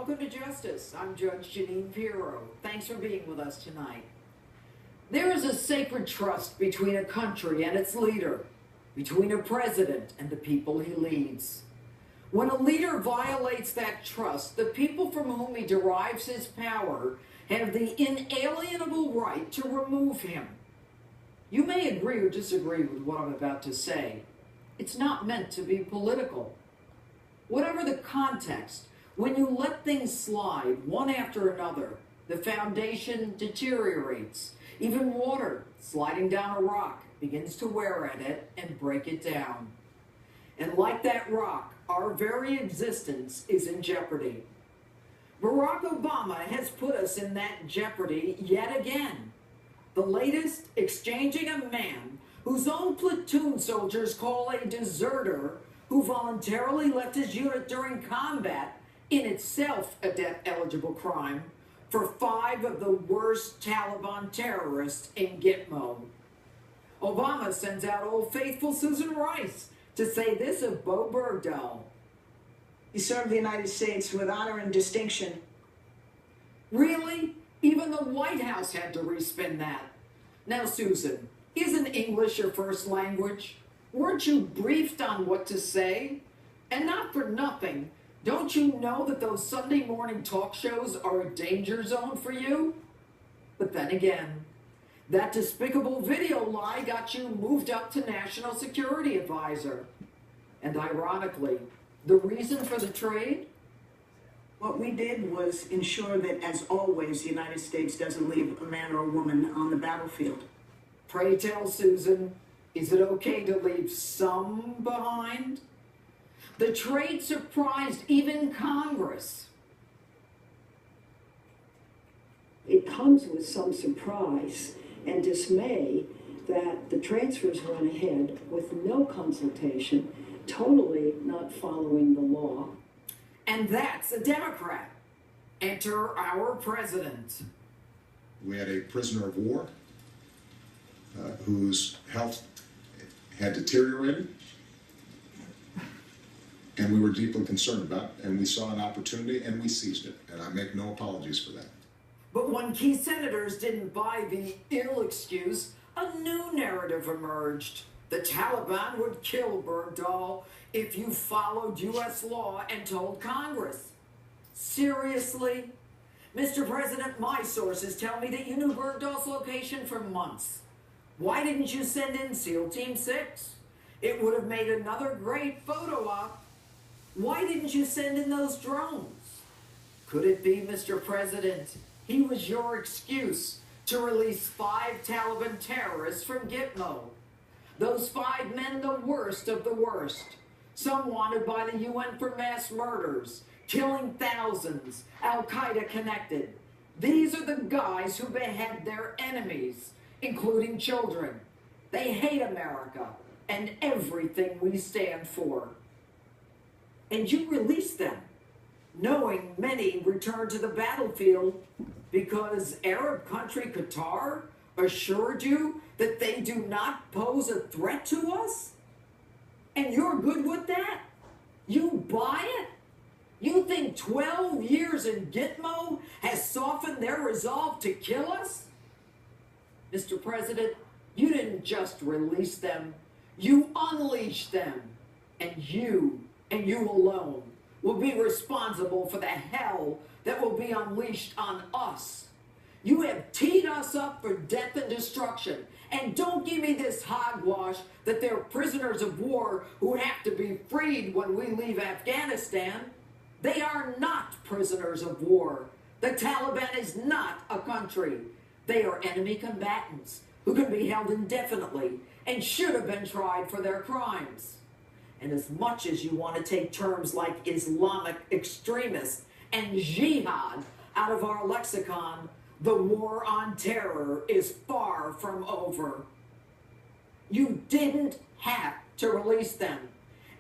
welcome to Justice. I'm Judge Jeanine Thanks for being with us tonight. There is a sacred trust between a country and its leader, between a president and the people he leads. When a leader violates that trust, the people from whom he derives his power have the inalienable right to remove him. You may agree or disagree with what I'm about to say. It's not meant to be political. Whatever the context, when you let things slide one after another, the foundation deteriorates. Even water sliding down a rock begins to wear at it and break it down. And like that rock, our very existence is in jeopardy. Barack Obama has put us in that jeopardy yet again. The latest, exchanging a man whose own platoon soldiers call a deserter, who voluntarily left his unit during combat, in itself a death-eligible crime, for 5 of the worst Taliban terrorists in Gitmo. Obama sends out Old Faithful Susan Rice to say this of Bo Bergdahl. He served the United States with honor and distinction. Really? Even the White House had to respin that. Now, Susan, isn't English your first language? Weren't you briefed on what to say? And not for nothing, don't you know that those Sunday morning talk shows are a danger zone for you? But then again, that despicable video lie got you moved up to National Security Advisor. And ironically, the reason for the trade? What we did was ensure that, as always, the United States doesn't leave a man or a woman on the battlefield. Pray tell, Susan, is it okay to leave some behind? The trade surprised even Congress. It comes with some surprise and dismay that the transfers went ahead with no consultation, totally not following the law. And that's a Democrat. Enter our president. We had a prisoner of war whose health had deteriorated, and we were deeply concerned about, and we saw an opportunity and we seized it, and I make no apologies for that. But when key senators didn't buy the ill excuse, a new narrative emerged. The Taliban would kill Bergdahl if you followed U.S. law and told Congress. Seriously? Mr. President, my sources tell me that you knew Bergdahl's location for months. Why didn't you send in SEAL Team 6? It would have made another great photo op. Why didn't you send in those drones? Could it be, Mr. President, he was your excuse to release 5 Taliban terrorists from Gitmo? Those 5 men, the worst of the worst. Some wanted by the UN for mass murders, killing thousands, Al-Qaeda connected. These are the guys who behead their enemies, including children. They hate America and everything we stand for. And you released them, knowing many returned to the battlefield because Arab country Qatar assured you that they do not pose a threat to us? And you're good with that? You buy it? You think 12 years in Gitmo has softened their resolve to kill us? Mr. President, you didn't just release them, you unleashed them. And you alone will be responsible for the hell that will be unleashed on us. You have teed us up for death and destruction. And don't give me this hogwash that they're prisoners of war who have to be freed when we leave Afghanistan. They are not prisoners of war. The Taliban is not a country. They are enemy combatants who can be held indefinitely and should have been tried for their crimes. And as much as you want to take terms like Islamic extremist and jihad out of our lexicon, the war on terror is far from over. You didn't have to release them.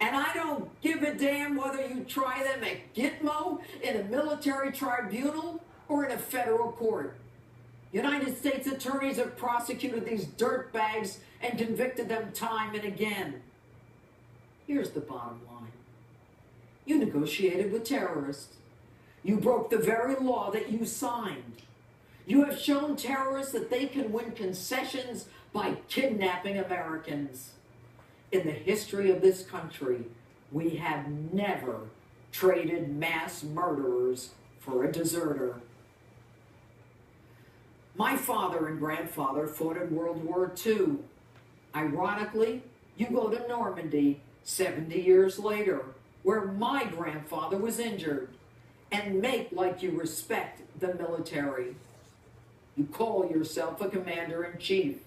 And I don't give a damn whether you try them at Gitmo, in a military tribunal, or in a federal court. United States attorneys have prosecuted these dirtbags and convicted them time and again. Here's the bottom line. You negotiated with terrorists. You broke the very law that you signed. You have shown terrorists that they can win concessions by kidnapping Americans. In the history of this country, we have never traded mass murderers for a deserter. My father and grandfather fought in World War II. Ironically, you go to Normandy 70 years later, where my grandfather was injured, and make like you respect the military. You call yourself a commander-in-chief.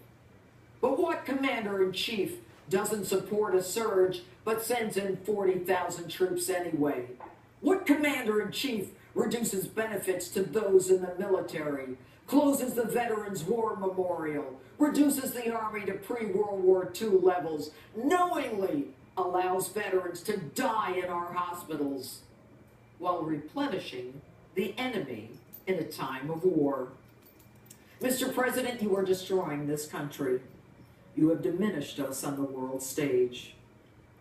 But what commander-in-chief doesn't support a surge but sends in 40,000 troops anyway? What commander-in-chief reduces benefits to those in the military, closes the Veterans War Memorial, reduces the Army to pre-World War II levels, knowingly allows veterans to die in our hospitals, while replenishing the enemy in a time of war? Mr. President, you are destroying this country. You have diminished us on the world stage.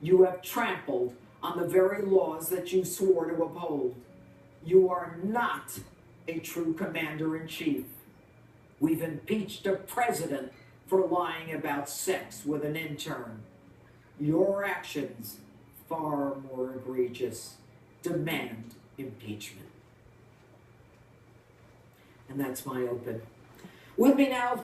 You have trampled on the very laws that you swore to uphold. You are not a true commander-in-chief. We've impeached a president for lying about sex with an intern. Your actions, far more egregious, demand impeachment. And that's my open. With me now,